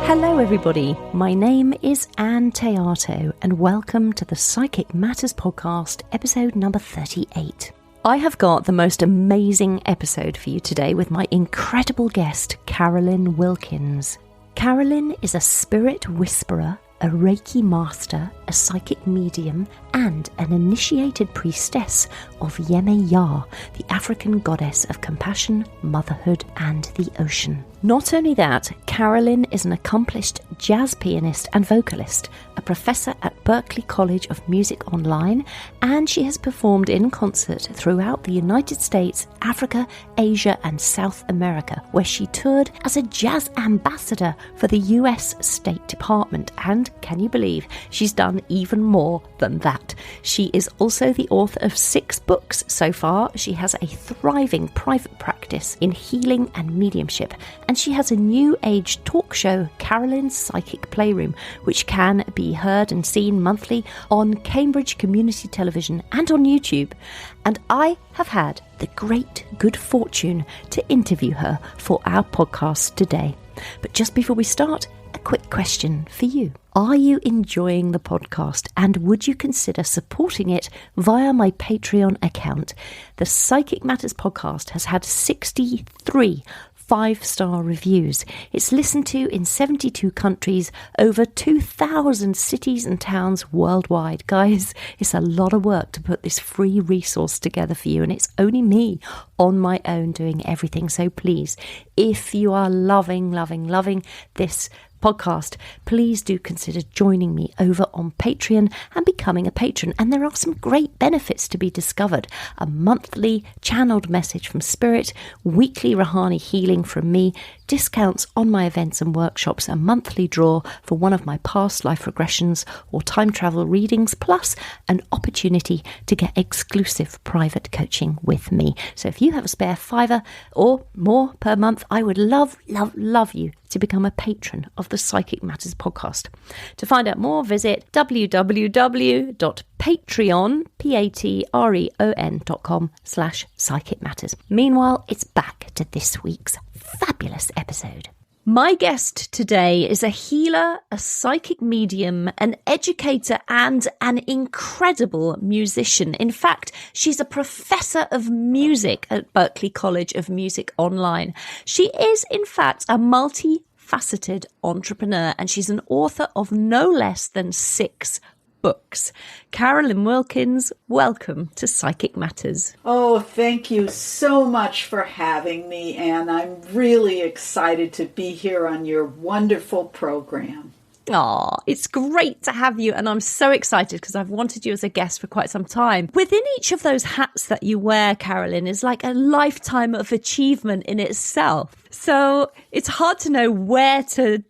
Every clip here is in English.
Hello everybody, my name is Ann Théato and welcome to the Psychic Matters podcast, episode number 38. I have got the most amazing episode for you today with my incredible guest, Carolyn Wilkins. Carolyn is a spirit whisperer, a Reiki master, a psychic medium, and an initiated priestess of Yeme-Ya, the African goddess of compassion, motherhood, and the ocean. Not only that, Carolyn is an accomplished jazz pianist and vocalist, a professor at Berklee College of Music Online, and she has performed in concert throughout the United States, Africa, Asia, and South America, where she toured as a jazz ambassador for the US State Department. And can you believe she's done even more than that? She is also the author of 6 books so far. She has a thriving private practice in healing and mediumship, and she has a new age talk show, Carolyn's Psychic Playroom, which can be heard and seen monthly on Cambridge Community Television and on YouTube. And I have had the great good fortune to interview her for our podcast today. But just before we start, a quick question for you. Are you enjoying the podcast, and would you consider supporting it via my Patreon account? The Psychic Matters podcast has had 63 5-star reviews. It's listened to in 72 countries, over 2,000 cities and towns worldwide. Guys, it's a lot of work to put this free resource together for you, and it's only me on my own doing everything. So please, if you are loving this podcast, please do consider joining me over on Patreon and becoming a patron. And there are some great benefits to be discovered: a monthly channeled message from Spirit, weekly Rahani healing from me, discounts on my events and workshops, a monthly draw for one of my past life regressions or time travel readings, plus an opportunity to get exclusive private coaching with me. So if you have a spare $5 or more per month, I would love you to become a patron of the Psychic Matters podcast. To find out more, visit www.patreon.com/psychic matters. Meanwhile, it's back to this week's fabulous episode. My guest today is a healer, a psychic medium, an educator, and an incredible musician. In fact, she's a professor of music at Berklee College of Music Online. She is, in fact, a multifaceted entrepreneur, and she's an author of no less than 6 books. Carolyn Wilkins, welcome to Psychic Matters. Oh, thank you so much for having me, Anne. I'm really excited to be here on your wonderful program. Oh, it's great to have you, and I'm so excited because I've wanted you as a guest for quite some time. Within each of those hats that you wear, Carolyn, is like a lifetime of achievement in itself. So it's hard to know where to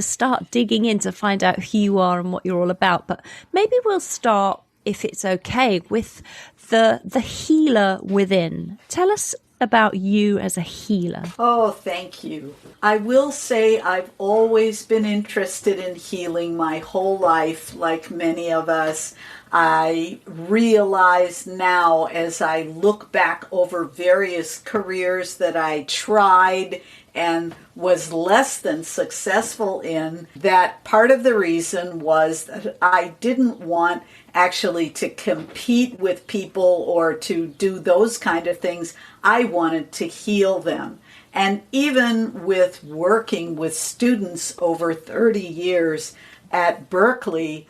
start digging in to find out who you are and what you're all about. But maybe we'll start, if it's okay, with the healer within. Tell us about you as a healer. Oh, thank you. I will say I've always been interested in healing my whole life, like many of us. I realize now, as I look back over various careers that I tried and was less than successful in, that part of the reason was that I didn't want actually to compete with people or to do those kind of things. I wanted to heal them. And even with working with students over 30 years at Berklee,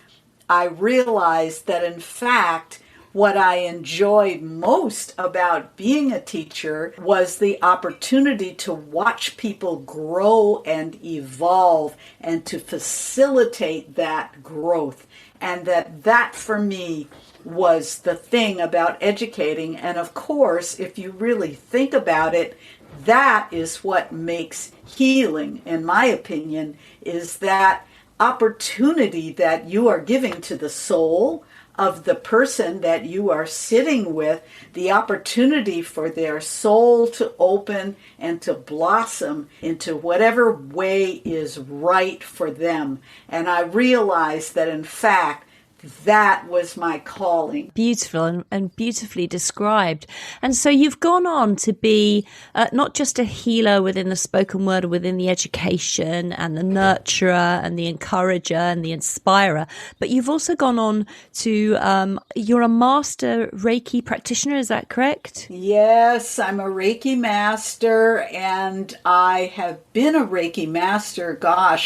I realized that in fact, what I enjoyed most about being a teacher was the opportunity to watch people grow and evolve and to facilitate that growth. And that for me was the thing about educating. And of course, if you really think about it, that is what makes healing, in my opinion, is that opportunity that you are giving to the soul of the person that you are sitting with, the opportunity for their soul to open and to blossom into whatever way is right for them. And I realized that in fact, that was my calling. Beautiful and beautifully described. And so you've gone on to be not just a healer within the spoken word, or within the education and the nurturer and the encourager and the inspirer, but you've also gone on to, you're a master Reiki practitioner, is that correct? Yes, I'm a Reiki master, and I have been a Reiki master,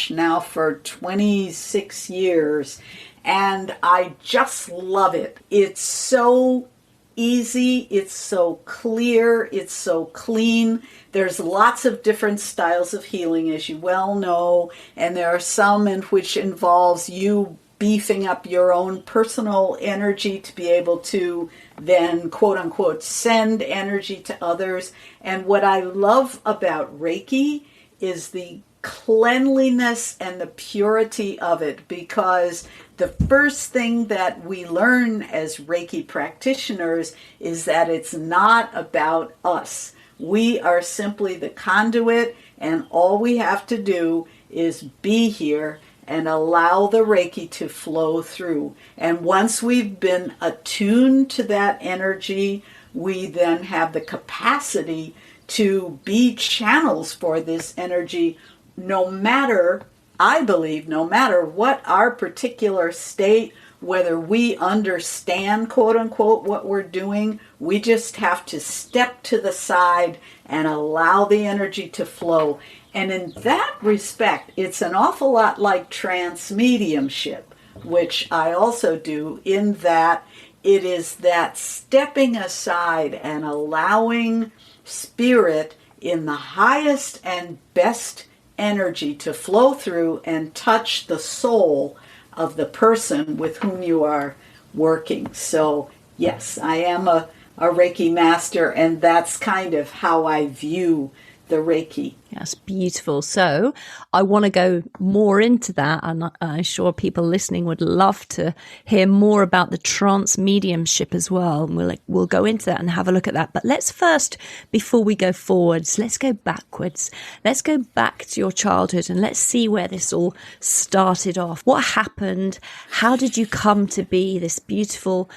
now for 26 years. And I just love it. It's so easy, it's so clear, it's so clean. There's lots of different styles of healing, as you well know, and there are some in which involves you beefing up your own personal energy to be able to then, quote unquote, send energy to others. And what I love about Reiki is the cleanliness and the purity of it, because the first thing that we learn as Reiki practitioners is that it's not about us. We are simply the conduit, and all we have to do is be here and allow the Reiki to flow through. And once we've been attuned to that energy, we then have the capacity to be channels for this energy, no matter what our particular state, whether we understand, quote unquote, what we're doing. We just have to step to the side and allow the energy to flow. And in that respect, it's an awful lot like trance mediumship, which I also do, in that it is that stepping aside and allowing spirit in the highest and best energy to flow through and touch the soul of the person with whom you are working. So yes, I am a Reiki master, and that's kind of how I view the Reiki. That's beautiful. So I want to go more into that, and I'm sure people listening would love to hear more about the trance mediumship as well. And we'll go into that and have a look at that. But let's first, before we go forwards, let's go backwards. Let's go back to your childhood and let's see where this all started off. What happened? How did you come to be this beautiful,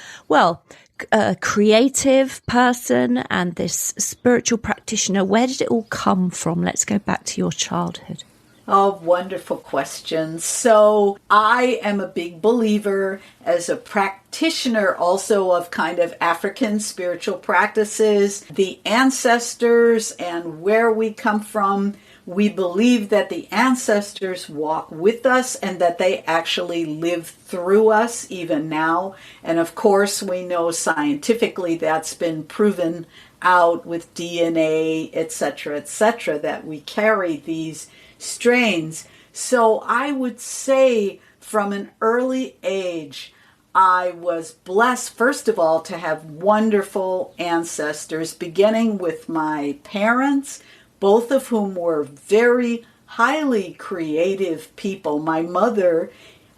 creative person and this spiritual practitioner? Where did it all come from? Let's go back to your childhood. Oh, wonderful questions. So I am a big believer as a practitioner also of kind of African spiritual practices, the ancestors and where we come from. We believe that the ancestors walk with us and that they actually live through us even now. And of course, we know scientifically that's been proven out with DNA, etc., that we carry these strains. So I would say from an early age, I was blessed, first of all, to have wonderful ancestors, beginning with my parents, both of whom were very highly creative people. My mother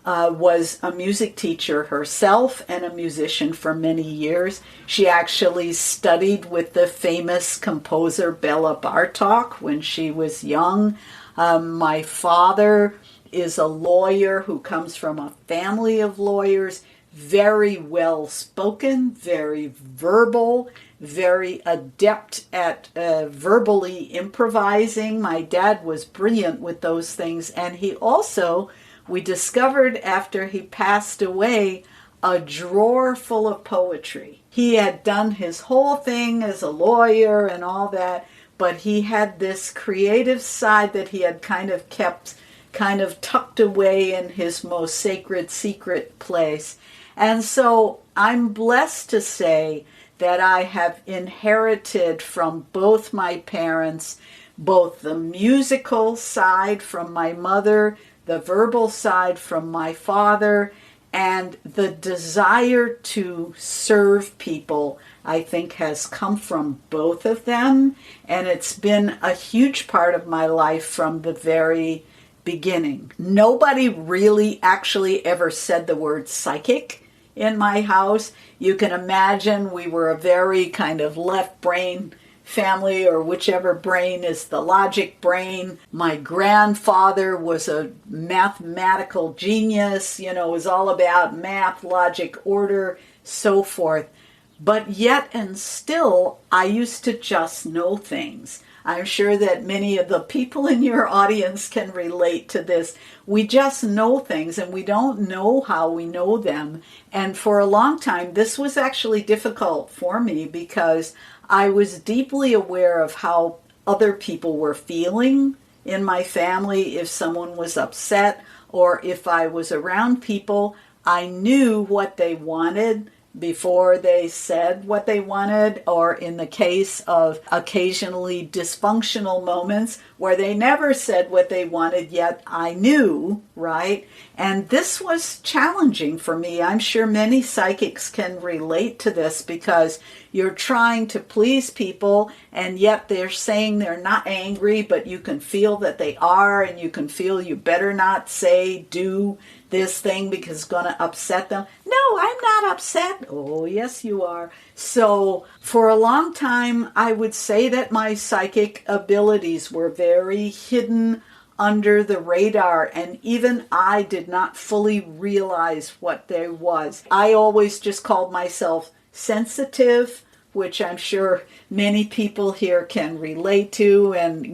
was a music teacher herself and a musician for many years. She actually studied with the famous composer Bela Bartok when she was young. My father is a lawyer who comes from a family of lawyers, very well spoken, very verbal, very adept at verbally improvising. My dad was brilliant with those things, and he also, we discovered after he passed away, a drawer full of poetry. He had done his whole thing as a lawyer and all that, but he had this creative side that he had kind of kept kind of tucked away in his most sacred secret place. And so I'm blessed to say that I have inherited from both my parents, both the musical side from my mother, the verbal side from my father, and the desire to serve people, I think, has come from both of them. And it's been a huge part of my life from the very beginning. Nobody really actually ever said the word psychic in my house. You can imagine we were a very kind of left brain family, or whichever brain is the logic brain. My grandfather was a mathematical genius, it was all about math, logic, order, so forth. But yet and still, I used to just know things. I'm sure that many of the people in your audience can relate to this. We just know things and we don't know how we know them. And for a long time, this was actually difficult for me because I was deeply aware of how other people were feeling in my family. If someone was upset or if I was around people, I knew what they wanted before they said what they wanted, or in the case of occasionally dysfunctional moments where they never said what they wanted, yet I knew, right? And this was challenging for me. I'm sure many psychics can relate to this because you're trying to please people and yet they're saying they're not angry, but you can feel that they are, and you can feel you better not say, do this thing because it's going to upset them. No, I'm not upset. Oh, yes, you are. So for a long time, I would say that my psychic abilities were very hidden under the radar, and even I did not fully realize what there was. I always just called myself sensitive, which I'm sure many people here can relate to. And,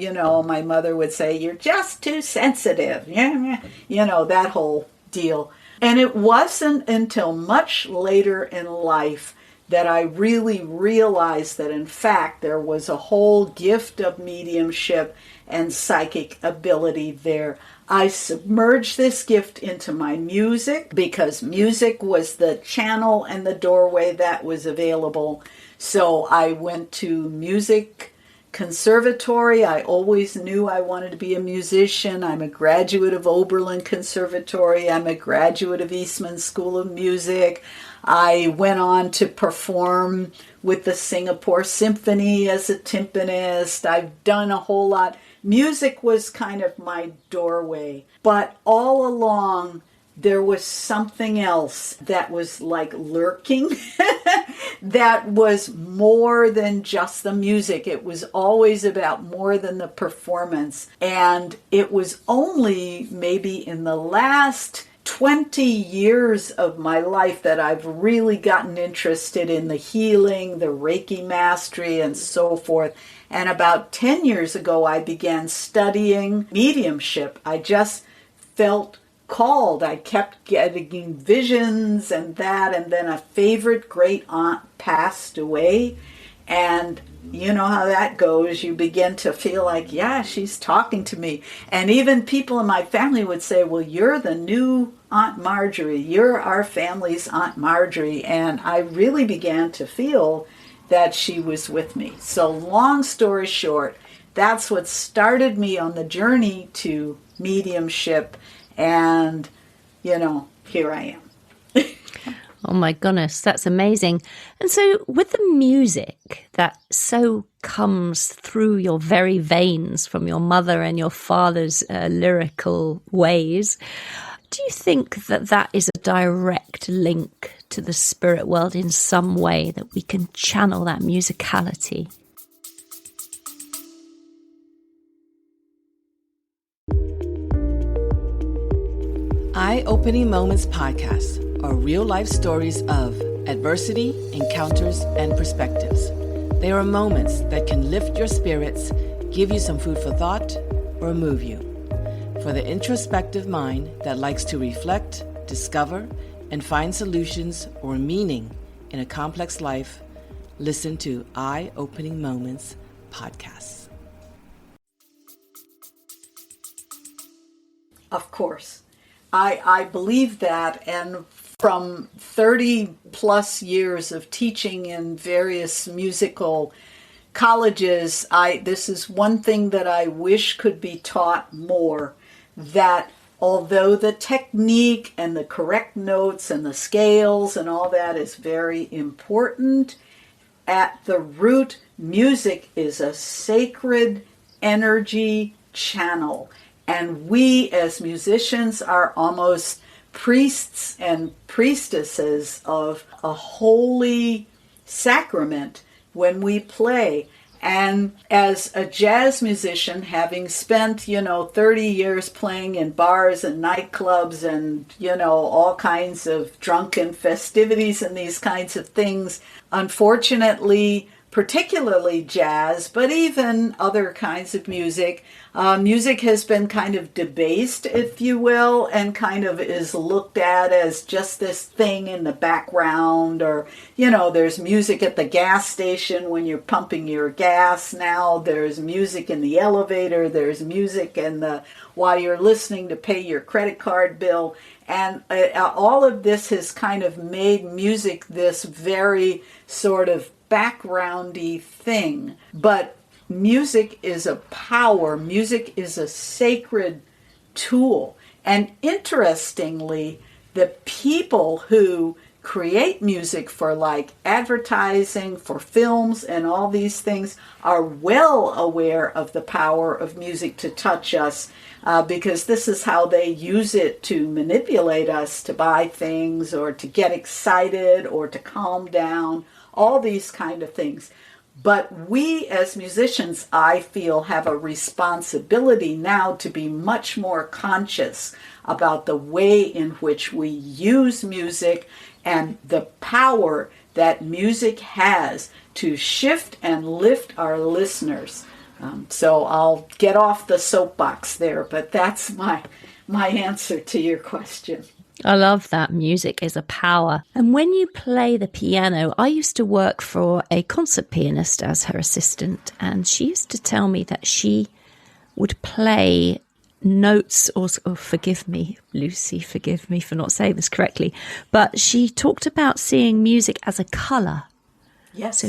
my mother would say, you're just too sensitive. That whole deal. And it wasn't until much later in life that I really realized that, in fact, there was a whole gift of mediumship and psychic ability there. I submerged this gift into my music because music was the channel and the doorway that was available. So I went to music conservatory. I always knew I wanted to be a musician. I'm a graduate of Oberlin Conservatory. I'm a graduate of Eastman School of Music. I went on to perform with the Singapore Symphony as a timpanist. I've done a whole lot. Music was kind of my doorway. But all along, there was something else that was like lurking that was more than just the music. It was always about more than the performance. And it was only maybe in the last 20 years of my life that I've really gotten interested in the healing, the Reiki mastery, and so forth. And about 10 years ago, I began studying mediumship. I just felt called. I kept getting visions and that, and then a favorite great aunt passed away, and you know how that goes. You begin to feel like, yeah, she's talking to me. And even people in my family would say, well, you're the new Aunt Marjorie. You're our family's Aunt Marjorie. And I really began to feel that she was with me. So long story short, that's what started me on the journey to mediumship. And, here I am. Oh my goodness, that's amazing. And so with the music that so comes through your very veins from your mother and your father's lyrical ways, do you think that that is a direct link to the spirit world in some way, that we can channel that musicality? Eye-Opening Moments podcast are real-life stories of adversity, encounters, and perspectives. They are moments that can lift your spirits, give you some food for thought, or move you. For the introspective mind that likes to reflect, discover, and find solutions or meaning in a complex life, listen to Eye-Opening Moments podcasts. Of course. I believe that, and from 30 plus years of teaching in various musical colleges, this is one thing that I wish could be taught more, that although the technique and the correct notes and the scales and all that is very important, at the root, music is a sacred energy channel. And we as musicians are almost priests and priestesses of a holy sacrament when we play. And as a jazz musician, having spent, 30 years playing in bars and nightclubs and, all kinds of drunken festivities and these kinds of things, unfortunately, particularly jazz, but even other kinds of music, music has been kind of debased, if you will, and kind of is looked at as just this thing in the background, or, there's music at the gas station when you're pumping your gas now, there's music in the elevator, there's music while you're listening to pay your credit card bill, and all of this has kind of made music this very sort of backgroundy thing. But music is a power. Music is a sacred tool. And interestingly, the people who create music for like advertising, for films and all these things are well aware of the power of music to touch us, because this is how they use it to manipulate us to buy things or to get excited or to calm down, all these kind of things. But we as musicians, I feel, have a responsibility now to be much more conscious about the way in which we use music and the power that music has to shift and lift our listeners. So I'll get off the soapbox there, but that's my answer to your question. I love that. Music is a power. And when you play the piano, I used to work for a concert pianist as her assistant, and she used to tell me that she would play notes, or forgive me, Lucy, forgive me for not saying this correctly, but she talked about seeing music as a colour. Yes. So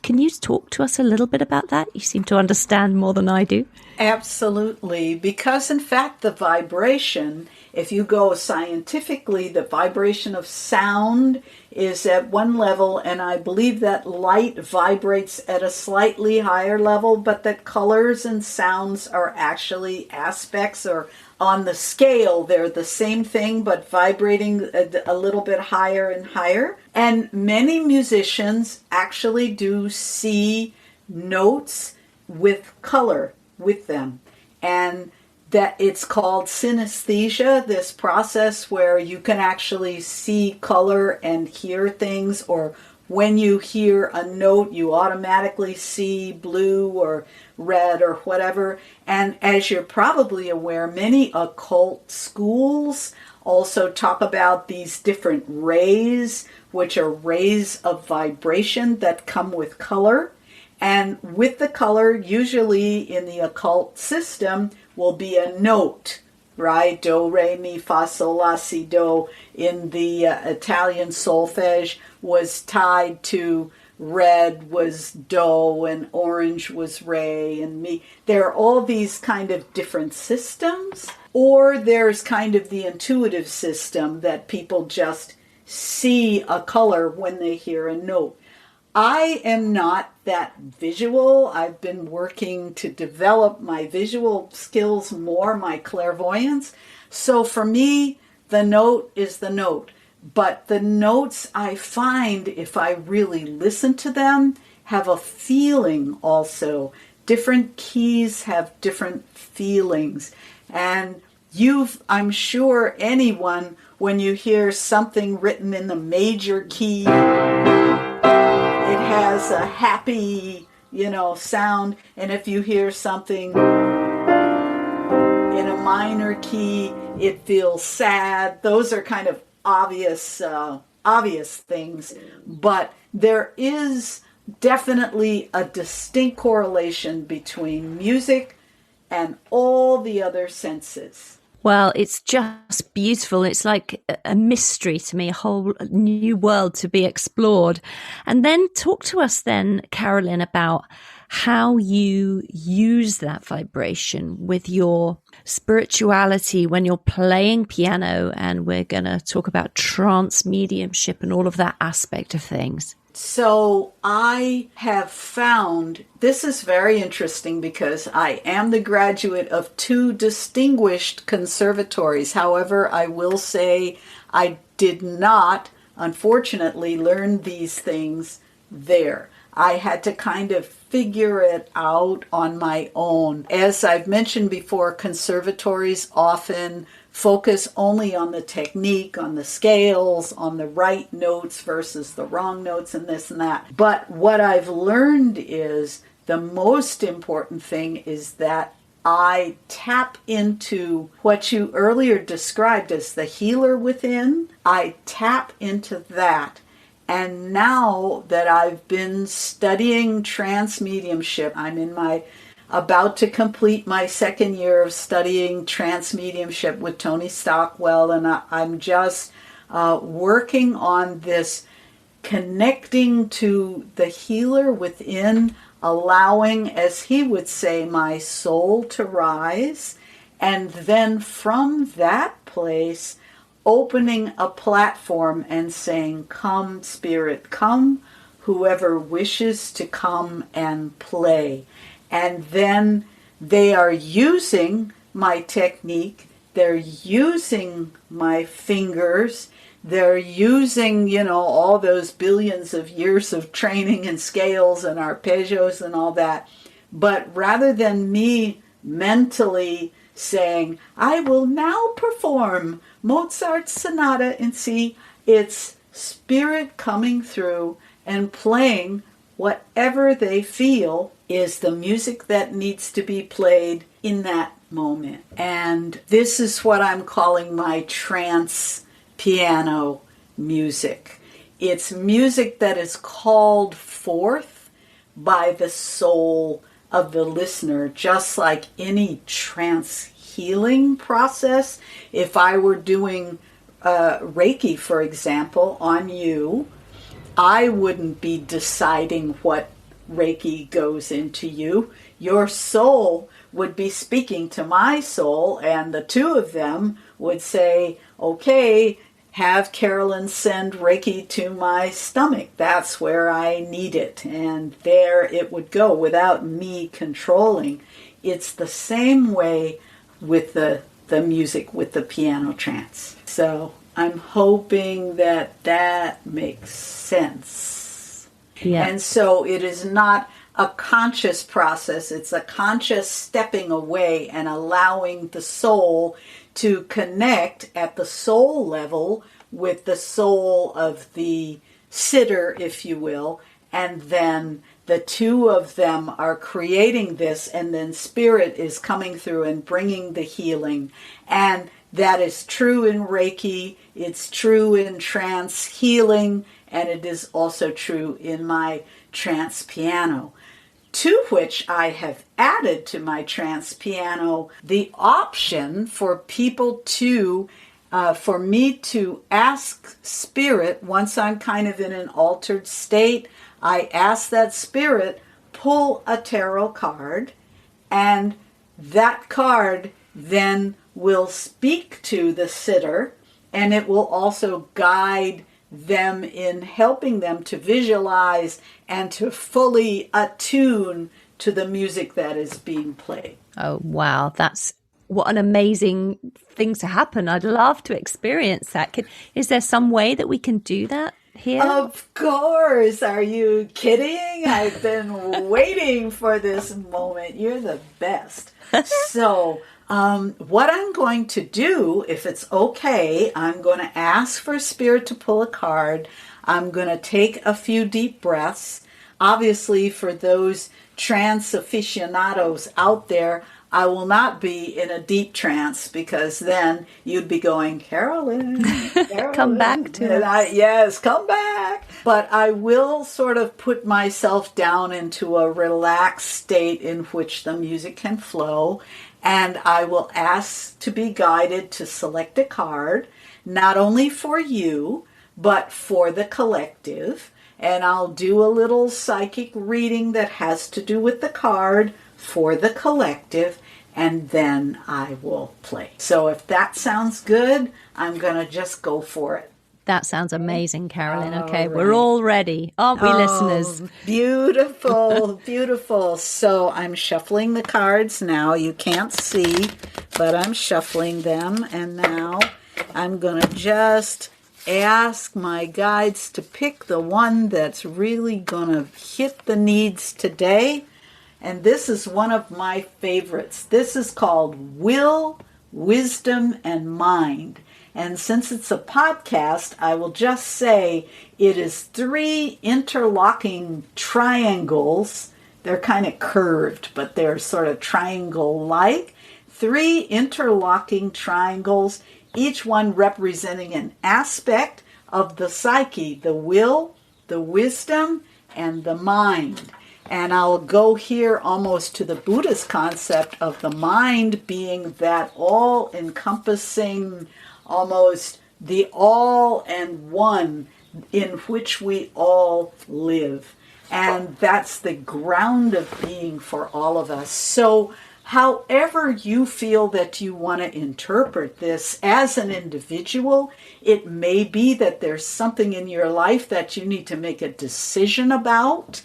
can you talk to us a little bit about that? You seem to understand more than I do. Absolutely, because in fact the vibration, if you go scientifically, the vibration of sound is at one level, and I believe that light vibrates at a slightly higher level, but that colors and sounds are actually aspects, or on the scale they're the same thing but vibrating a little bit higher and higher. And many musicians actually do see notes with color with them, and that it's called synesthesia, this process where you can actually see color and hear things, or when you hear a note you automatically see blue or red or whatever. And as you're probably aware, many occult schools also talk about these different rays, which are rays of vibration that come with color. And with the color, usually in the occult system, will be a note, right? Do, re, mi, fa, sol, la, si, do. In the Italian solfege was tied to red was do and orange was re and mi. There are all these kind of different systems. Or there's kind of the intuitive system that people just see a color when they hear a note. I am not that visual. I've been working to develop my visual skills more, my clairvoyance. So for me, the note is the note. But the notes, I find, if I really listen to them, have a feeling also. Different keys have different feelings. And I'm sure anyone, when you hear something written in the major key, it has a happy, sound. And if you hear something in a minor key, it feels sad. Those are kind of obvious things. But there is definitely a distinct correlation between music and all the other senses. Well, it's just beautiful. It's like a mystery to me, a whole new world to be explored. And then talk to us then, Carolyn, about how you use that vibration with your spirituality when you're playing piano. And we're going to talk about trance mediumship and all of that aspect of things. So I have found, this is very interesting because I am the graduate of 2 distinguished conservatories. However, I will say I did not, unfortunately, learn these things there. I had to kind of figure it out on my own. As I've mentioned before, conservatories often focus only on the technique, on the scales, on the right notes versus the wrong notes and this and that. But what I've learned is the most important thing is that I tap into what you earlier described as the healer within. I tap into that. And now that I've been studying trance mediumship, I'm about to complete my second year of studying trance mediumship with Tony Stockwell, and I'm just working on this connecting to the healer within, allowing, as he would say, my soul to rise, and then from that place, opening a platform and saying, "Come, Spirit, come, whoever wishes to come and play." And then they are using my technique, they're using my fingers, they're using, all those billions of years of training and scales and arpeggios and all that. But rather than me mentally saying, "I will now perform Mozart's Sonata in C," it's Spirit coming through and playing whatever they feel is the music that needs to be played in that moment. And this is what I'm calling my trance piano music. It's music that is called forth by the soul of the listener, just like any trance healing process. If I were doing Reiki, for example, on you, I wouldn't be deciding what Reiki goes into you. Your soul would be speaking to my soul, and the two of them would say, "Okay, have Carolyn send Reiki to my stomach. That's where I need it." And there it would go without me controlling. It's the same way with the music, with the piano trance. So I'm hoping that makes sense. Yeah. And so it is not a conscious process. It's a conscious stepping away and allowing the soul to connect at the soul level with the soul of the sitter, if you will. And then the two of them are creating this, and then Spirit is coming through and bringing the healing. And that is true in Reiki, it's true in trance healing, and it is also true in my trance piano. To which I have added to my trance piano the option for people to, for me to ask Spirit, once I'm kind of in an altered state, I ask that Spirit pull a tarot card, and that card then will speak to the sitter, and it will also guide them in helping them to visualize and to fully attune to the music that is being played. Oh, wow. That's what an amazing thing to happen. I'd love to experience that. Is there some way that we can do that here? Of course. Are you kidding? I've been waiting for this moment. You're the best. So, what I'm going to do, if it's okay, I'm going to ask for Spirit to pull a card. I'm going to take a few deep breaths. Obviously, for those trance aficionados out there, I will not be in a deep trance, because then you'd be going, Carolyn, come back to us. Yes, come back. But I will sort of put myself down into a relaxed state in which the music can flow. And I will ask to be guided to select a card, not only for you, but for the collective. And I'll do a little psychic reading that has to do with the card for the collective, and then I will play. So if that sounds good, I'm going to just go for it. That sounds amazing, Carolyn. Okay, right. We're all ready, aren't we, listeners? Beautiful, beautiful. So I'm shuffling the cards now. You can't see, but I'm shuffling them. And now I'm going to just ask my guides to pick the one that's really going to hit the needs today. And this is one of my favorites. This is called Will, Wisdom, and Mind. And since it's a podcast, I will just say it is 3 interlocking triangles. They're kind of curved, but they're sort of triangle-like. 3 interlocking triangles, each one representing an aspect of the psyche, the will, the wisdom, and the mind. And I'll go here almost to the Buddhist concept of the mind being that all-encompassing, almost the all and one in which we all live. And that's the ground of being for all of us. So however you feel that you want to interpret this as an individual, it may be that there's something in your life that you need to make a decision about.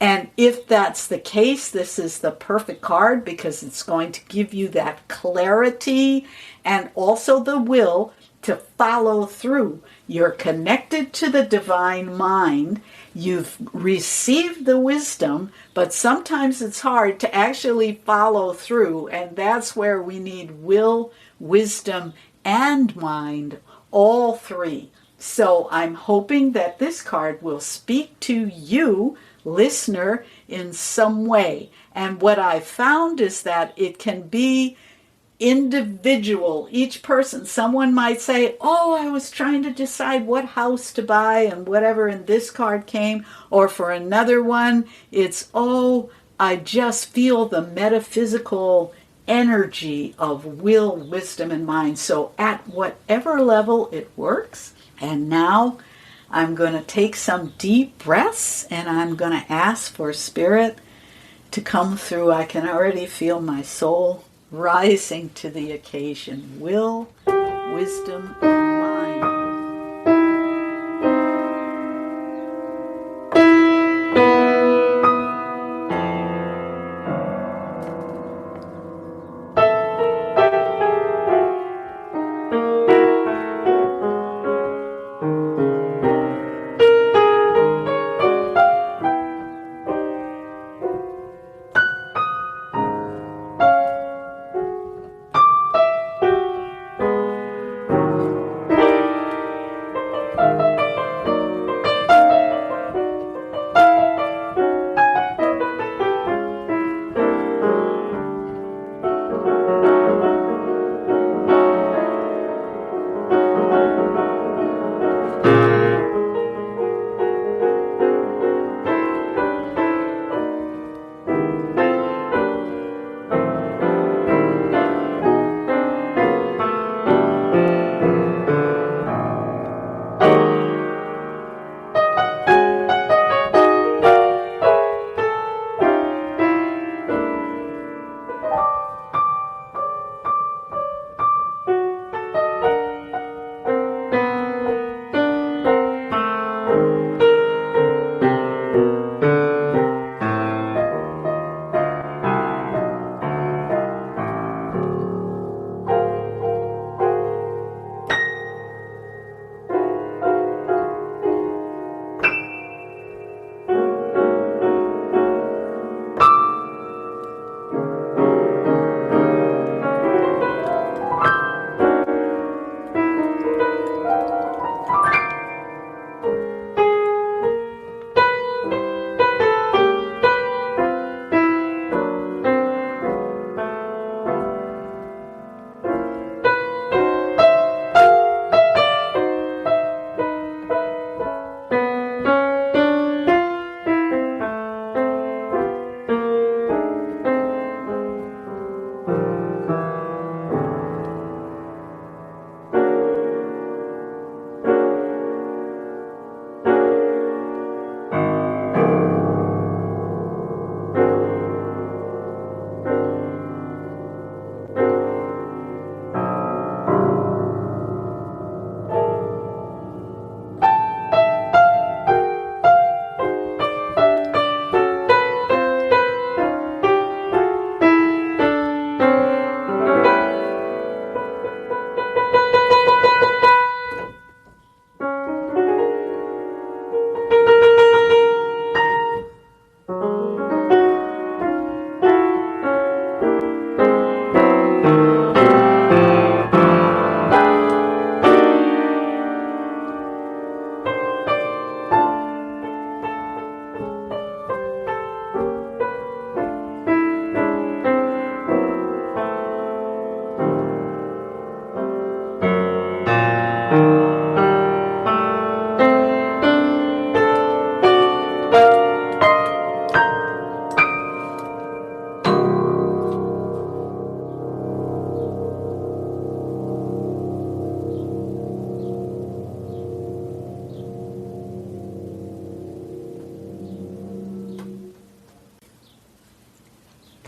And if that's the case, this is the perfect card because it's going to give you that clarity and also the will to follow through. You're connected to the divine mind. You've received the wisdom, but sometimes it's hard to actually follow through. And that's where we need will, wisdom, and mind, all 3. So I'm hoping that this card will speak to you, listener, in some way. And what I found is that it can be individual, each person. Someone might say, oh, I was trying to decide what house to buy and whatever, and this card came. Or for another one, it's, oh, I just feel the metaphysical energy of will, wisdom, and mind. So at whatever level it works. And now I'm going to take some deep breaths and I'm going to ask for Spirit to come through. I can already feel my soul rising to the occasion. Will, wisdom, and mind.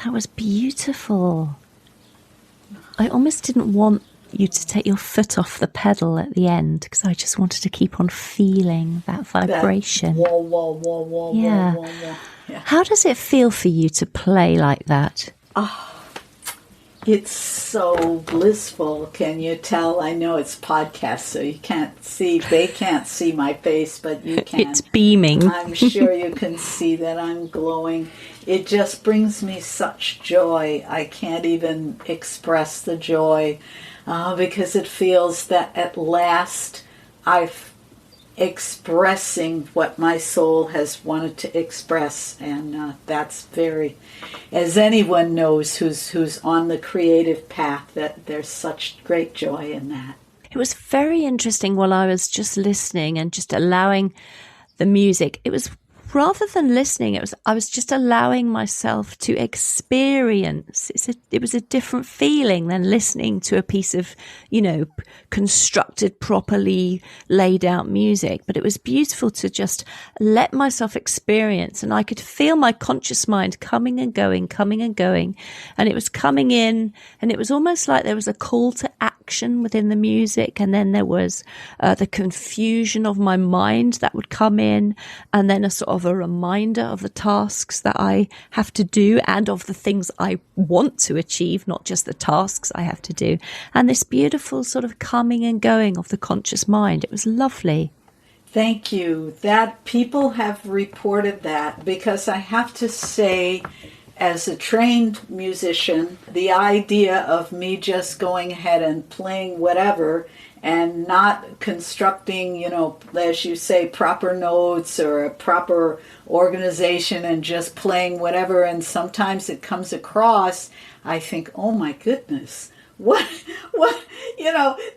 That was beautiful. I almost didn't want you to take your foot off the pedal at the end because I just wanted to keep on feeling that vibration. Whoa, whoa, whoa, whoa, yeah. whoa, whoa, whoa. Yeah. How does it feel for you to play like that? It's so blissful. Can you tell? I know it's podcast, so you can't see. They can't see my face, but you can. It's beaming. I'm sure you can see that I'm glowing. It just brings me such joy. I can't even express the joy because it feels that at last I've expressing what my soul has wanted to express, and that's very, as anyone knows who's on the creative path, that there's such great joy in that. It was very interesting while I was just listening and just allowing the music. It was rather than listening, I was just allowing myself to experience. It was a different feeling than listening to a piece of, constructed, properly laid out music. But it was beautiful to just let myself experience, and I could feel my conscious mind coming and going, and it was coming in, and it was almost like there was a call to action within the music, and then there was the confusion of my mind that would come in, and then a sort of a reminder of the tasks that I have to do and of the things I want to achieve, not just the tasks I have to do. And this beautiful sort of coming and going of the conscious mind. It was lovely. Thank you. That people have reported that, because I have to say, as a trained musician, the idea of me just going ahead and playing whatever and not constructing, as you say, proper notes or a proper organization and just playing whatever, and sometimes it comes across, I think, oh my goodness, what,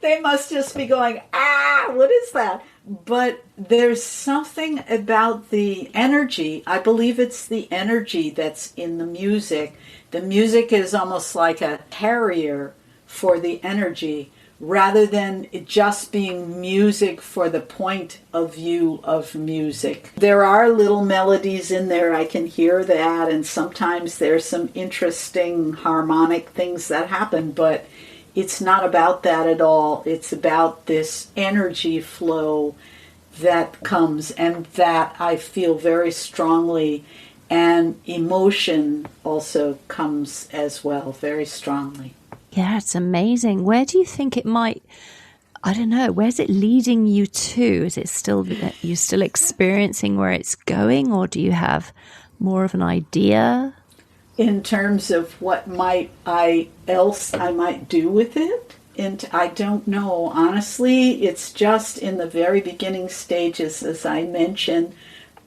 they must just be going, what is that? But there's something about the energy. I believe it's the energy that's in the music. The music is almost like a carrier for the energy, rather than it just being music for the point of view of music. There are little melodies in there, I can hear that, and sometimes there's some interesting harmonic things that happen, but it's not about that at all. It's about this energy flow that comes, and that I feel very strongly, and emotion also comes as well very strongly. Yeah, it's amazing. Where do you think it might, I don't know, where's it leading you to? Is it still, you're still experiencing where it's going, or do you have more of an idea? In terms of what I might do with it? And I don't know. Honestly, it's just in the very beginning stages, as I mentioned.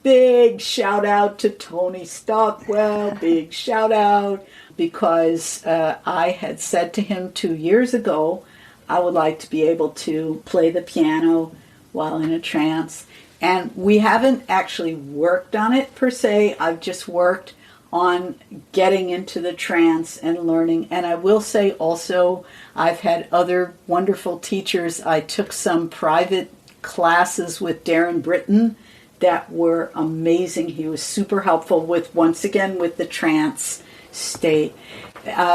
Big shout out to Tony Stockwell, big shout out, because I had said to him 2 years ago, I would like to be able to play the piano while in a trance. And we haven't actually worked on it per se. I've just worked on getting into the trance and learning. And I will say also, I've had other wonderful teachers. I took some private classes with Darren Britton that were amazing. He was super helpful once again with the trance state,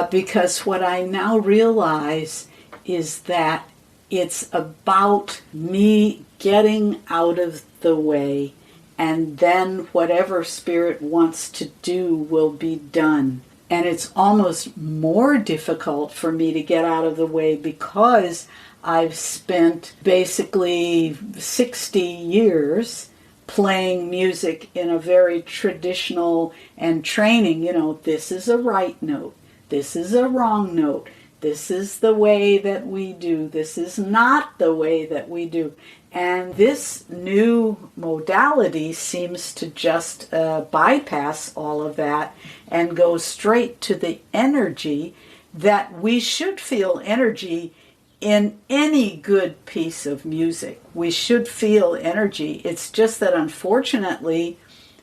because what I now realize is that it's about me getting out of the way, and then whatever spirit wants to do will be done. And it's almost more difficult for me to get out of the way because I've spent basically 60 years playing music in a very traditional and training, this is a right note, this is a wrong note, this is the way that we do, this is not the way that we do. And this new modality seems to just bypass all of that and go straight to the energy that we should feel energy in any good piece of music. We should feel energy. It's just that unfortunately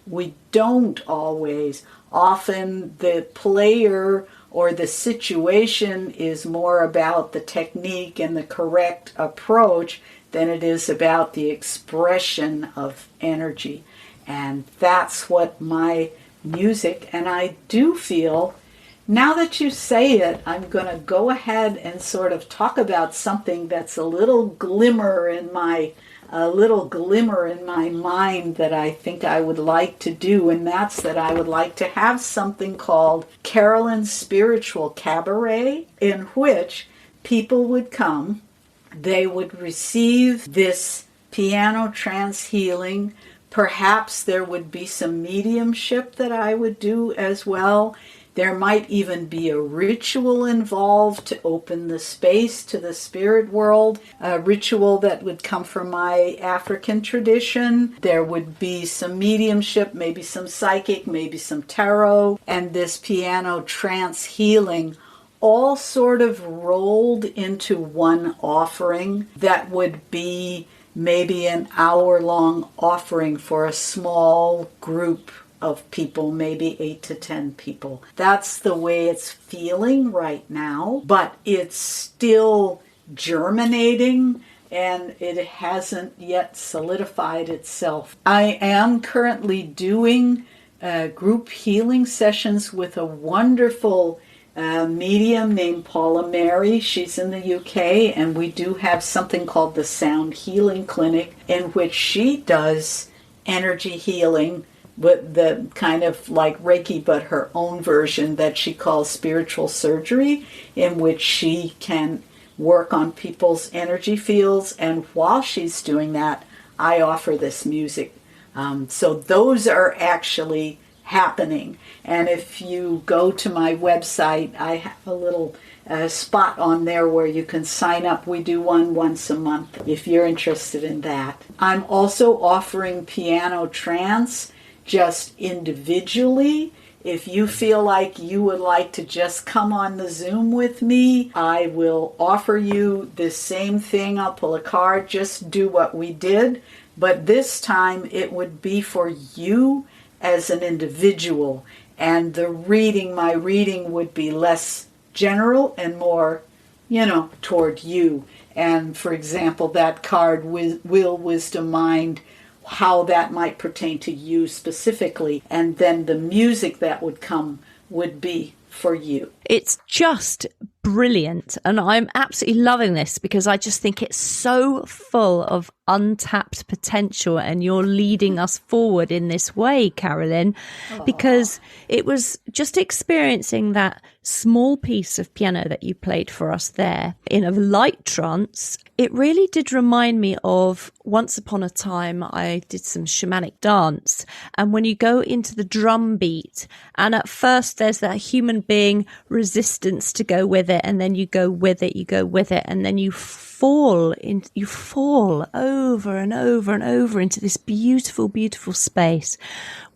we don't always. Often the player or the situation is more about the technique and the correct approach than it is about the expression of energy. And that's what my music, and I do feel Now that you say it, I'm going to go ahead and sort of talk about something that's a little glimmer in my mind that I think I would like to do, and that's that I would like to have something called Carolyn's Spiritual Cabaret, in which people would come, they would receive this piano trance healing. Perhaps there would be some mediumship that I would do as well. There might even be a ritual involved to open the space to the spirit world, a ritual that would come from my African tradition. There would be some mediumship, maybe some psychic, maybe some tarot, and this piano trance healing all sort of rolled into one offering that would be maybe an hour-long offering for a small group of people, maybe 8 to 10 people. That's the way it's feeling right now, but it's still germinating and it hasn't yet solidified itself. I am currently doing group healing sessions with a wonderful medium named Paula Mary. She's in the UK, and we do have something called the Sound Healing Clinic, in which she does energy healing with the kind of like Reiki, but her own version that she calls spiritual surgery, in which she can work on people's energy fields. And while she's doing that, I offer this music. So those are actually happening. And if you go to my website, I have a little spot on there where you can sign up. We do one once a month if you're interested in that. I'm also offering piano trance just individually. If you feel like you would like to just come on the Zoom with me, I will offer you the same thing. I'll pull a card, just do what we did, but this time it would be for you as an individual, and my reading would be less general and more, toward you. And for example, that card, Will, Wisdom, Mind, how that might pertain to you specifically, and then the music that would come would be for you. It's just brilliant, and I'm absolutely loving this because I just think it's so full of untapped potential, and you're leading us forward in this way, Carolyn, because it was just experiencing that small piece of piano that you played for us there in a light trance. It really did remind me of once upon a time I did some shamanic dance, and when you go into the drum beat, and at first there's that human being resistance to go with it, and then you go with it, and then you fall over and over and over into this beautiful, beautiful space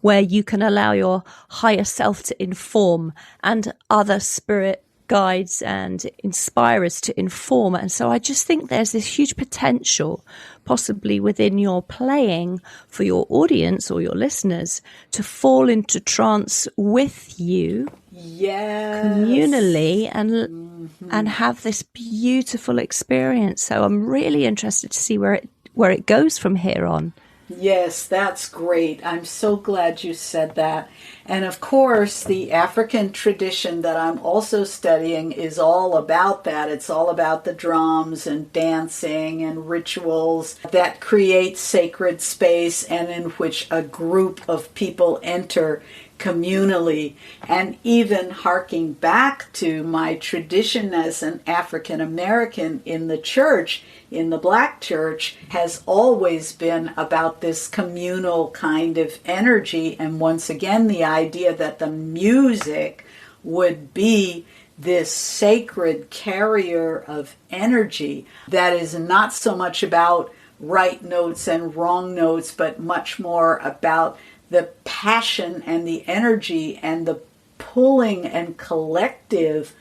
where you can allow your higher self to inform and other spirit guides and inspirers to inform. And so I just think there's this huge potential possibly within your playing for your audience or your listeners to fall into trance with you. Yes. Communally and have this beautiful experience. So I'm really interested to see where it goes from here on. Yes, that's great. I'm so glad you said that. And of course, the African tradition that I'm also studying is all about that. It's all about the drums and dancing and rituals that create sacred space and in which a group of people enter communally. And even harking back to my tradition as an African American in the church, in the Black church, has always been about this communal kind of energy. And once again, the idea that the music would be this sacred carrier of energy that is not so much about right notes and wrong notes, but much more about the passion and the energy and the pulling and collective,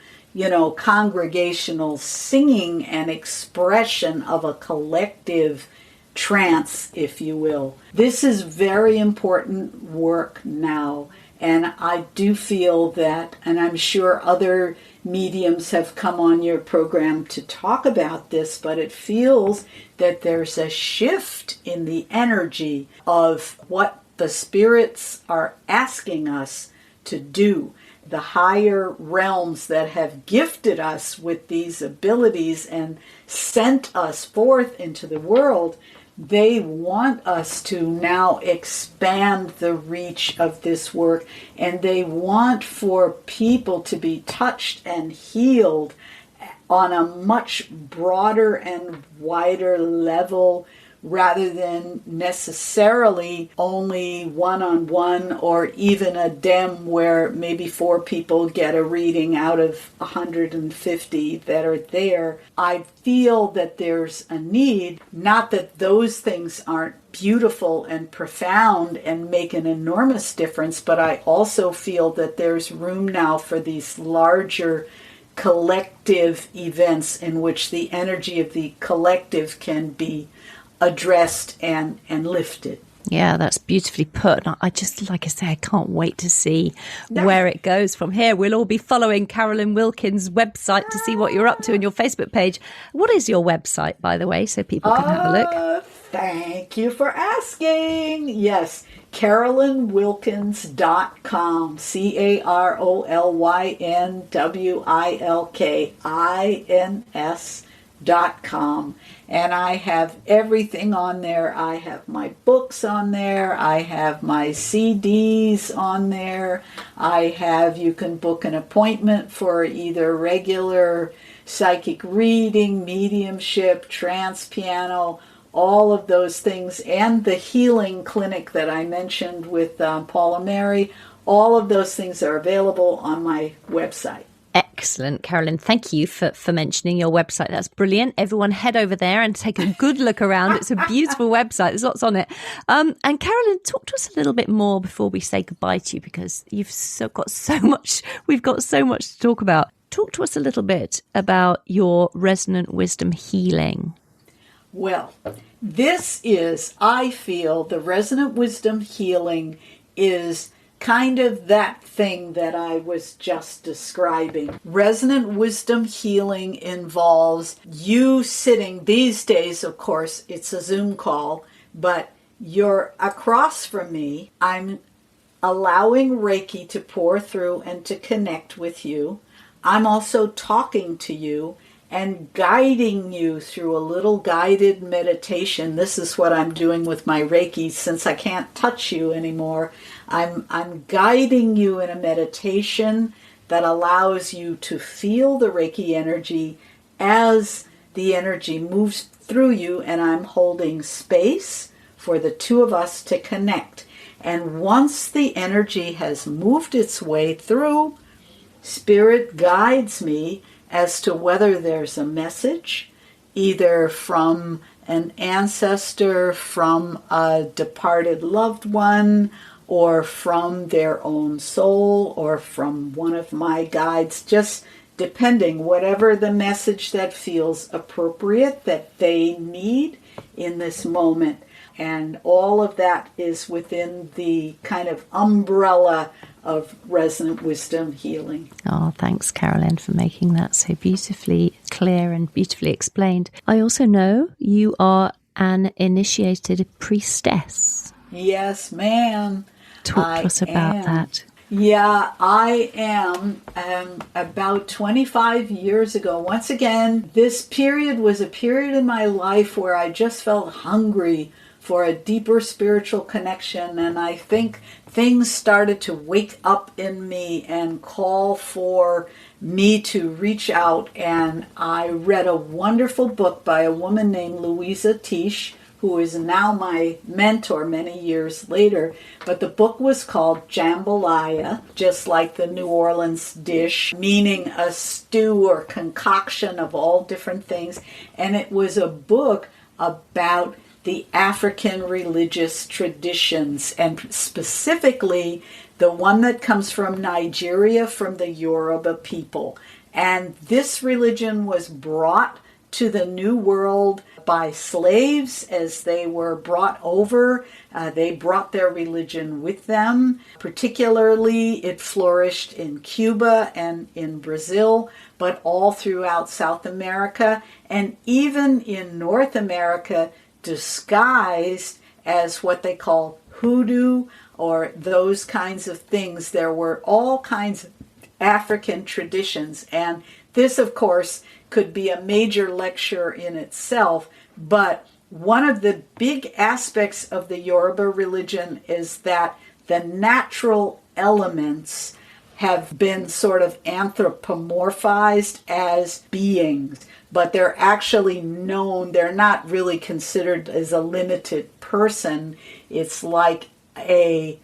congregational singing and expression of a collective trance, if you will. This is very important work now, and I do feel that, and I'm sure other mediums have come on your program to talk about this, but it feels that there's a shift in the energy of what the spirits are asking us to do. the higher realms that have gifted us with these abilities and sent us forth into the world, they want us to now expand the reach of this work, and they want for people to be touched and healed on a much broader and wider level, rather than necessarily only one-on-one or even a DEM where maybe 4 people get a reading out of 150 that are there. I feel that there's a need, not that those things aren't beautiful and profound and make an enormous difference, but I also feel that there's room now for these larger collective events in which the energy of the collective can be addressed and lifted. Yeah, that's beautifully put. I just, like I say, I can't wait to see where it goes from here. We'll all be following Carolyn Wilkins' website to see what you're up to and your Facebook page. What is your website, by the way, so people can have a look? Thank you for asking. Yes, CarolynWilkins.com. CarolynWilkins.com. And I have everything on there. I have my books on there. I have my CDs on there. You can book an appointment for either regular psychic reading, mediumship, trance piano, all of those things, and the healing clinic that I mentioned with Paula Mary. All of those things are available on my website. Excellent, Carolyn. Thank you for mentioning your website. That's brilliant. Everyone head over there and take a good look around. It's a beautiful website. There's lots on it. And Carolyn, talk to us a little bit more before we say goodbye to you, because we've got so much to talk about. Talk to us a little bit about your resonant wisdom healing. Well, I feel the resonant wisdom healing is kind of that thing that I was just describing. Resonant wisdom healing involves you sitting, these days, of course, it's a Zoom call, but you're across from me. I'm allowing Reiki to pour through and to connect with you. I'm also talking to you and guiding you through a little guided meditation. This is what I'm doing with my Reiki since I can't touch you anymore. I'm guiding you in a meditation that allows you to feel the Reiki energy as the energy moves through you, and I'm holding space for the two of us to connect. And once the energy has moved its way through, Spirit guides me as to whether there's a message, either from an ancestor, from a departed loved one, or from their own soul, or from one of my guides, just depending, whatever the message that feels appropriate, that they need in this moment. And all of that is within the kind of umbrella of resonant wisdom healing. Oh, thanks, Carolyn, for making that so beautifully clear and beautifully explained. I also know you are an initiated priestess. Yes, ma'am. Talk to us about that. Yeah, I am. About 25 years ago, once again, this period was a period in my life where I just felt hungry for a deeper spiritual connection, and I think things started to wake up in me and call for me to reach out. And I read a wonderful book by a woman named Louisa Tisch, who is now my mentor many years later. But the book was called Jambalaya, just like the New Orleans dish, meaning a stew or concoction of all different things. And it was a book about the African religious traditions, and specifically the one that comes from Nigeria, from the Yoruba people. And this religion was brought to the New World by slaves as they were brought over. They brought their religion with them. Particularly, it flourished in Cuba and in Brazil, but all throughout South America, and even in North America, disguised as what they call hoodoo or those kinds of things. There were all kinds of African traditions. And this, of course, could be a major lecture in itself, but one of the big aspects of the Yoruba religion is that the natural elements have been sort of anthropomorphized as beings, but they're actually known, they're not really considered as a limited person. It's like a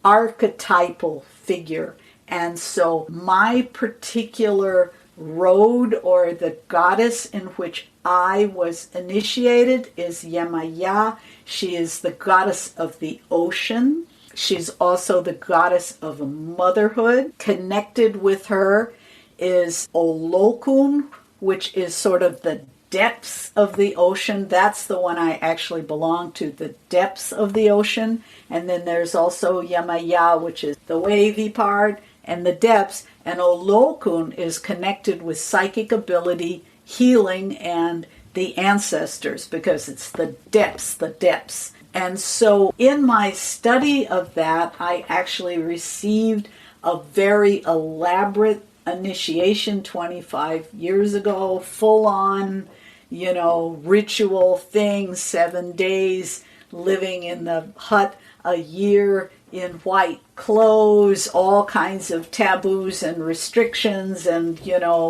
archetypal figure. And so my particular road, or the goddess in which I was initiated, is Yemaya. She is the goddess of the ocean. She's also the goddess of motherhood. Connected with her is Olokun, which is sort of the depths of the ocean. That's the one I actually belong to, the depths of the ocean. And then there's also Yemaya, which is the wavy part, and the depths. And Olokun is connected with psychic ability, healing, and the ancestors, because it's the depths. And so in my study of that, I actually received a very elaborate initiation 25 years ago, full on, ritual things, 7 days, living in the hut, a year in white clothes, all kinds of taboos and restrictions and,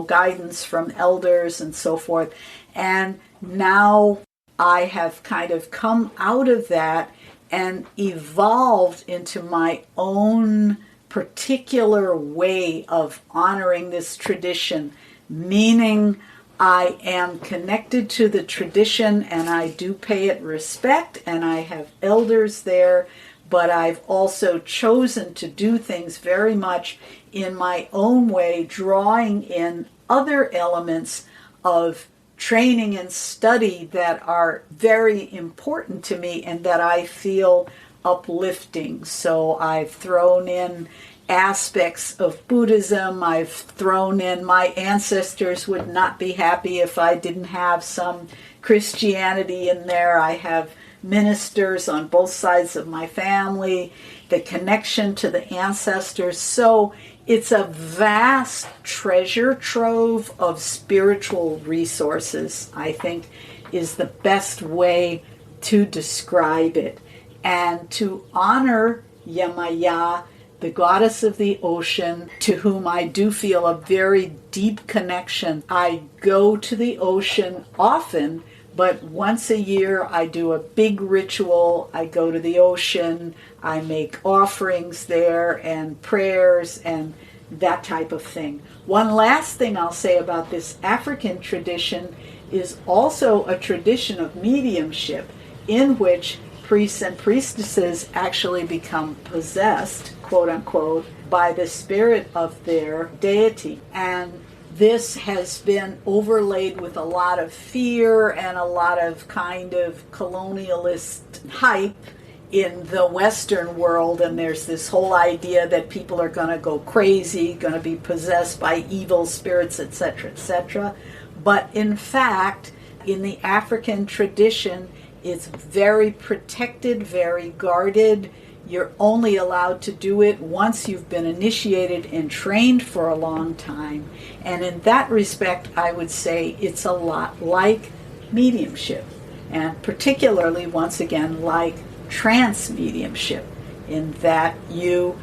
guidance from elders and so forth. And now I have kind of come out of that and evolved into my own particular way of honoring this tradition, meaning I am connected to the tradition and I do pay it respect and I have elders there, but I've also chosen to do things very much in my own way, drawing in other elements of training and study that are very important to me and that I feel uplifting. So I've thrown in aspects of Buddhism. I've thrown in, my ancestors would not be happy if I didn't have some Christianity in there. I have ministers on both sides of my family, the connection to the ancestors. So it's a vast treasure trove of spiritual resources, I think, is the best way to describe it. And to honor Yemaya, the goddess of the ocean, to whom I do feel a very deep connection. I go to the ocean often, but once a year I do a big ritual. I go to the ocean, I make offerings there and prayers and that type of thing. One last thing I'll say about this African tradition is also a tradition of mediumship in which priests and priestesses actually become possessed, quote unquote, by the spirit of their deity. And this has been overlaid with a lot of fear and a lot of kind of colonialist hype in the Western world, and there's this whole idea that people are going to go crazy, going to be possessed by evil spirits, etc., etc. But in fact, in the African tradition, it's very protected, very guarded. You're only allowed to do it once you've been initiated and trained for a long time. And in that respect, I would say it's a lot like mediumship, and particularly, once again, like trance mediumship, in that you,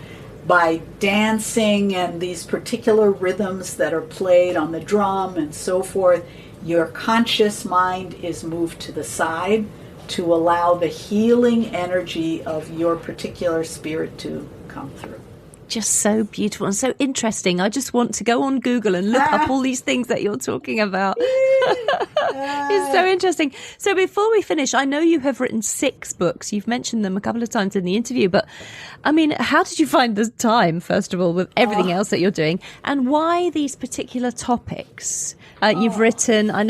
by dancing and these particular rhythms that are played on the drum and so forth, your conscious mind is moved to the side to allow the healing energy of your particular spirit to come through. Just so beautiful and so interesting. I just want to go on Google and look up all these things that you're talking about. It's so interesting. So before we finish, I know you have written 6 books. You've mentioned them a couple of times in the interview, but I mean, how did you find the time, first of all, with everything else that you're doing? And why these particular topics? I know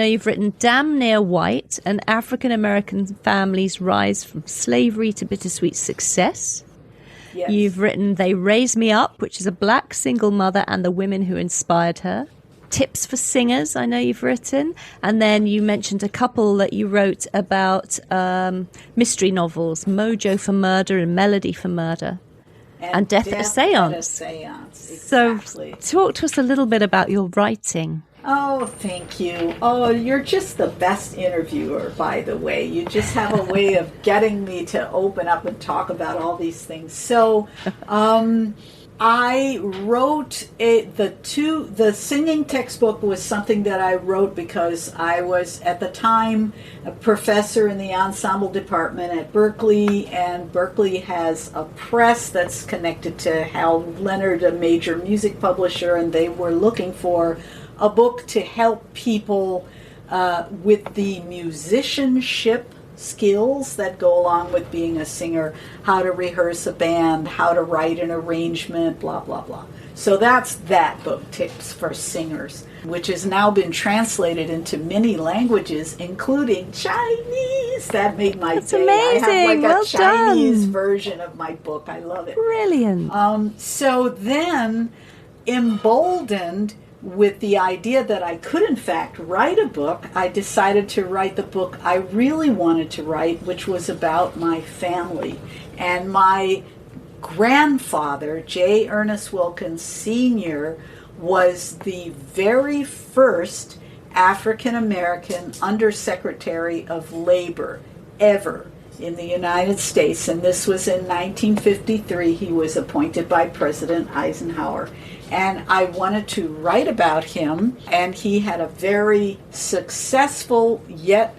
you've written Damn Near White, An African American Family's Rise from Slavery to Bittersweet Success. Yes. You've written They Raise Me Up, which is a black single mother and the women who inspired her. Tips for Singers, I know you've written. And then you mentioned a couple that you wrote about mystery novels, Mojo for Murder and Melody for Murder. and Death at a Seance. Exactly. So talk to us a little bit about your writing. Oh, thank you. Oh, you're just the best interviewer, by the way. You just have a way of getting me to open up and talk about all these things. So, I wrote the singing textbook was something that I wrote because I was at the time a professor in the ensemble department at Berklee, and Berklee has a press that's connected to Hal Leonard, a major music publisher, and they were looking for a book to help people with the musicianship skills that go along with being a singer, how to rehearse a band, how to write an arrangement, blah, blah, blah. So that's that book, Tips for Singers, which has now been translated into many languages, including Chinese. That made my That's day. amazing. I have well a Chinese done. version of my book. I love it. Brilliant. So then, emboldened with the idea that I could in fact write a book, I decided to write the book I really wanted to write, which was about my family. And my grandfather, J. Ernest Wilkins Sr., was the very first African American Undersecretary of Labor ever in the United States, and this was in 1953. He was appointed by President Eisenhower, and I wanted to write about him, and he had a very successful yet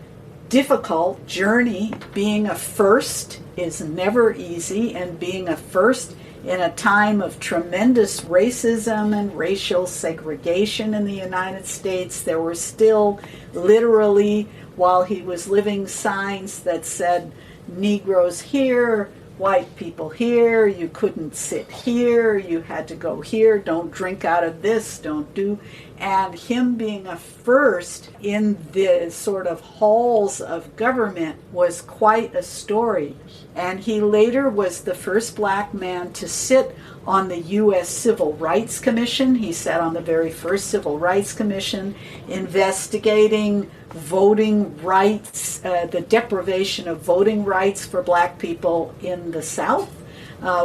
difficult journey. Being a first is never easy, and being a first in a time of tremendous racism and racial segregation in the United States. There were still literally, while he was living, signs that said Negroes here, white people here, you couldn't sit here, you had to go here, don't drink out of this, don't do. And him being a first in the sort of halls of government was quite a story. And he later was the first black man to sit on the U.S. Civil Rights Commission. He sat on the very first Civil Rights Commission investigating voting rights, the deprivation of voting rights for black people in the South,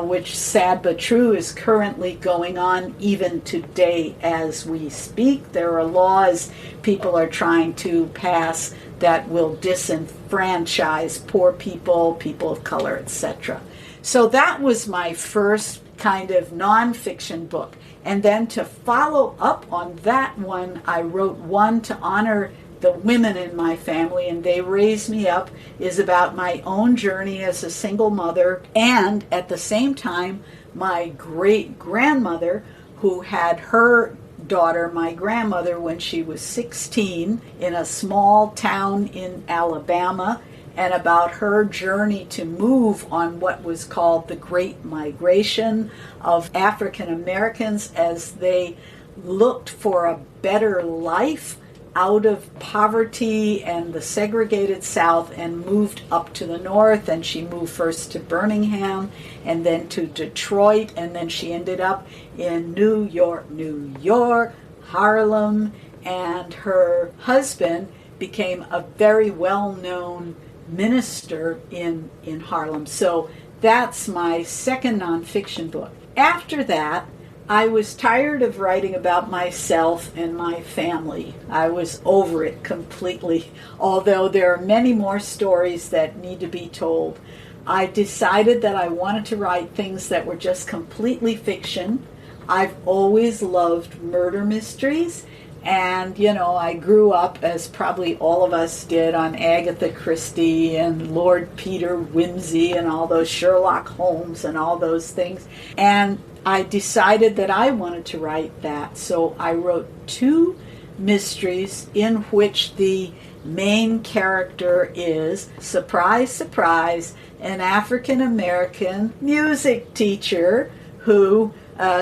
which, sad but true, is currently going on even today as we speak. There are laws people are trying to pass that will disenfranchise poor people, people of color, etc. So that was my first kind of nonfiction book. And then to follow up on that one, I wrote one to honor the women in my family, and They Raised Me Up, is about my own journey as a single mother, and at the same time, my great-grandmother, who had her daughter, my grandmother, when she was 16 in a small town in Alabama, and about her journey to move on what was called the Great Migration of African Americans as they looked for a better life out of poverty and the segregated South and moved up to the north. And she moved first to Birmingham and then to Detroit, and then she ended up in New York, Harlem, and her husband became a very well-known minister in Harlem. So that's my second nonfiction book. After that, I was tired of writing about myself and my family. I was over it completely. Although there are many more stories that need to be told, I decided that I wanted to write things that were just completely fiction. I've always loved murder mysteries. And, I grew up, as probably all of us did, on Agatha Christie and Lord Peter Wimsey and all those Sherlock Holmes and all those things. And I decided that I wanted to write that. So I wrote 2 mysteries in which the main character is, surprise, surprise, an African American music teacher who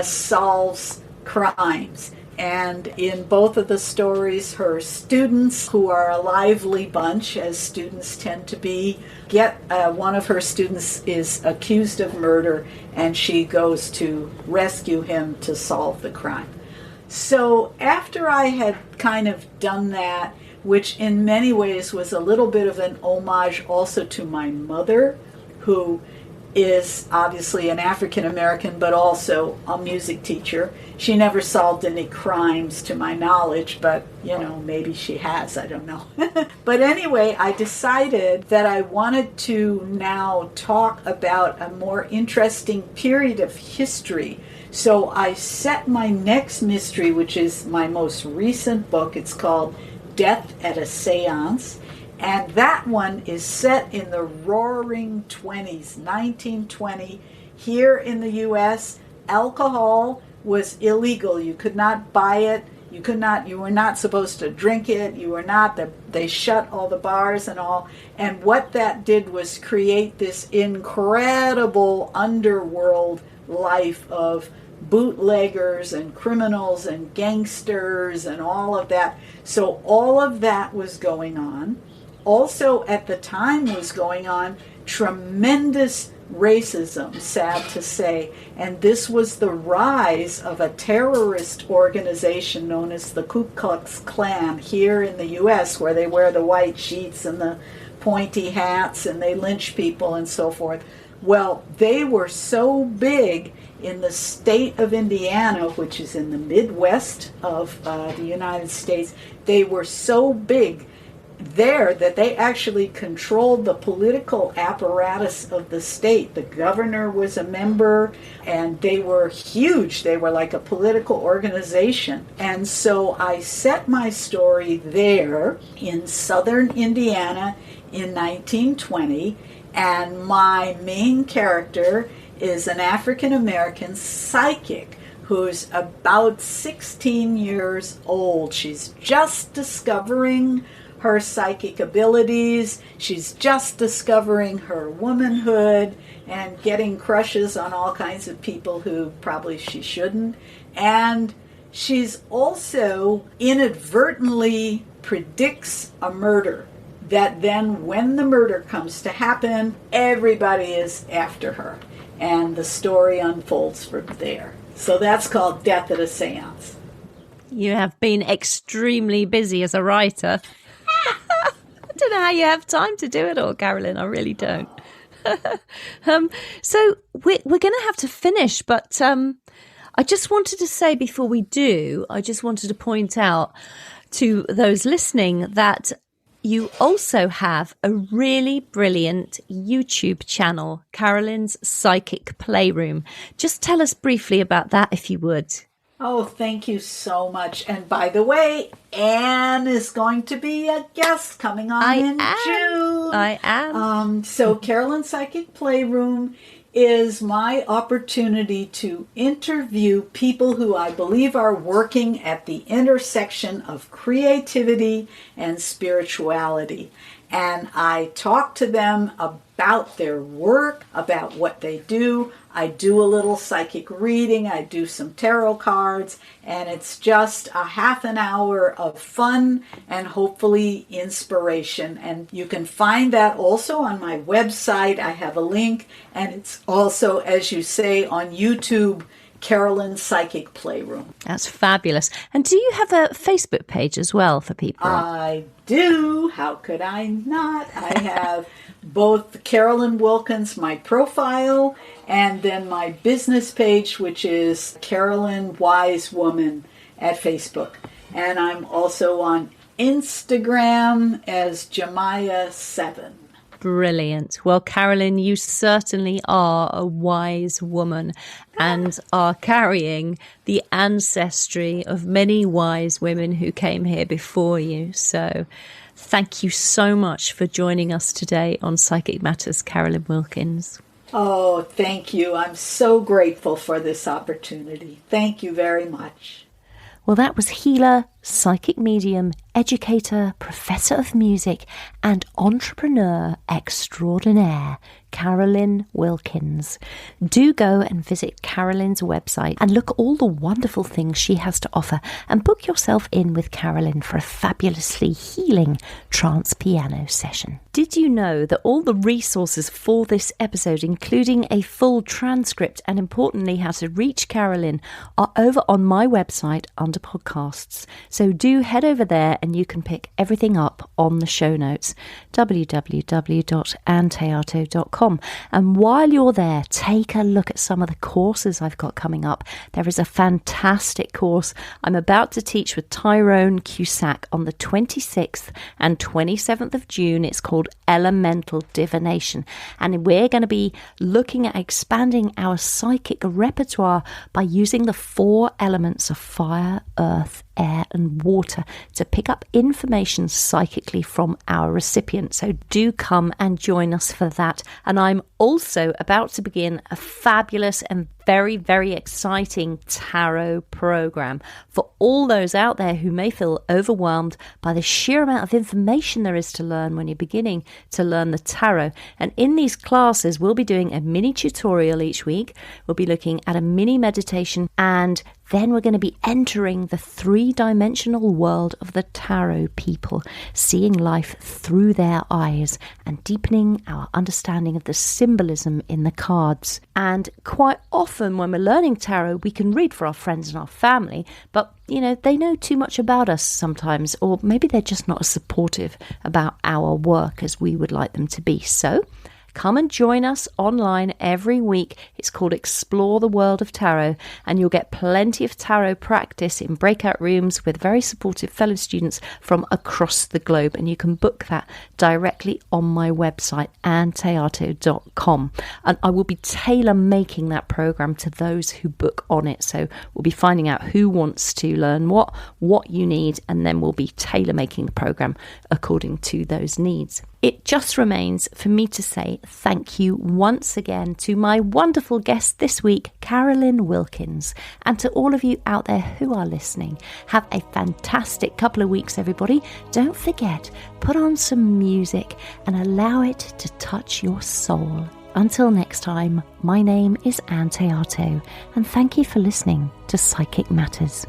solves crimes. And in both of the stories, her students, who are a lively bunch, as students tend to be, one of her students is accused of murder, and she goes to rescue him to solve the crime. So after I had kind of done that, which in many ways was a little bit of an homage also to my mother, who is obviously an African American, but also a music teacher. She never solved any crimes to my knowledge, but maybe she has, I don't know. But anyway, I decided that I wanted to now talk about a more interesting period of history. So I set my next mystery, which is my most recent book. It's called Death at a Seance. And that one is set in the roaring 20s, 1920. Here in the U.S., alcohol was illegal. You could not buy it. You were not supposed to drink it. They shut all the bars and all. And what that did was create this incredible underworld life of bootleggers and criminals and gangsters and all of that. So all of that was going on. Also at the time was going on tremendous racism, sad to say, and this was the rise of a terrorist organization known as the Ku Klux Klan here in the U.S., where they wear the white sheets and the pointy hats and they lynch people and so forth. Well, they were so big in the state of Indiana, which is in the Midwest of the United States. They were so big there that they actually controlled the political apparatus of the state. The governor was a member, and they were huge. They were like a political organization. And so I set my story there in southern Indiana in 1920, and my main character is an African-American psychic who's about 16 years old. She's just discovering her psychic abilities. She's just discovering her womanhood and getting crushes on all kinds of people who probably she shouldn't. And she's also inadvertently predicts a murder that then when the murder comes to happen, everybody is after her. And the story unfolds from there. So that's called Death at a Seance. You have been extremely busy as a writer. I don't know how you have time to do it all, Carolyn. I really don't. So we're going to have to finish, but I just wanted to say before we do, I just wanted to point out to those listening that you also have a really brilliant YouTube channel, Carolyn's Psychic Playroom. Just tell us briefly about that, if you would. Oh, thank you so much. And by the way, Ann is going to be a guest coming on in June. I am. So Carolyn's Psychic Playroom is my opportunity to interview people who I believe are working at the intersection of creativity and spirituality. And I talk to them about their work, about what they do. I do a little psychic reading, I do some tarot cards, and it's just a half an hour of fun and hopefully inspiration. And you can find that also on my website. I have a link, and it's also, as you say, on YouTube, Carolyn's Psychic Playroom. That's fabulous. And do you have a Facebook page as well for people? I do. How could I not? I have both Carolyn Wilkins, my profile, and then my business page, which is Carolyn Wise Woman at Facebook. And I'm also on Instagram as Jemiah7. Brilliant. Well, Carolyn, you certainly are a wise woman and are carrying the ancestry of many wise women who came here before you. So thank you so much for joining us today on Psychic Matters, Carolyn Wilkins. Oh, thank you. I'm so grateful for this opportunity. Thank you very much. Well, that was healer, psychic medium, educator, professor of music, and entrepreneur extraordinaire, Carolyn Wilkins. Do go and visit Carolyn's website and look at all the wonderful things she has to offer and book yourself in with Carolyn for a fabulously healing trance piano session. Did you know that all the resources for this episode, including a full transcript and importantly how to reach Carolyn, are over on my website under podcasts? So do head over there and you can pick everything up on the show notes, www.anntheato.com. educatorandprofessor.com. And while you're there, take a look at some of the courses I've got coming up. There is a fantastic course I'm about to teach with Tyrone Cusack on the 26th and 27th of June. It's called Elemental Divination. And we're going to be looking at expanding our psychic repertoire by using the 4 elements of fire, earth, air and water to pick up information psychically from our recipient. So do come and join us for that. And I'm also about to begin a fabulous and very, very exciting tarot program for all those out there who may feel overwhelmed by the sheer amount of information there is to learn when you're beginning to learn the tarot. And in these classes, we'll be doing a mini tutorial each week. We'll be looking at a mini meditation, and then we're going to be entering the 3-dimensional world of the tarot people, seeing life through their eyes and deepening our understanding of the symbolism in the cards. And quite often when we're learning tarot, we can read for our friends and our family, but they know too much about us sometimes, or maybe they're just not as supportive about our work as we would like them to be. So come and join us online every week. It's called Explore the World of Tarot, and you'll get plenty of tarot practice in breakout rooms with very supportive fellow students from across the globe. And you can book that directly on my website, annthéato.com. And I will be tailor-making that program to those who book on it. So we'll be finding out who wants to learn what you need, and then we'll be tailor-making the program according to those needs. It just remains for me to say thank you once again to my wonderful guest this week, Carolyn Wilkins, and to all of you out there who are listening. Have a fantastic couple of weeks, everybody. Don't forget, put on some music and allow it to touch your soul. Until next time, my name is Ann Théato, and thank you for listening to Psychic Matters.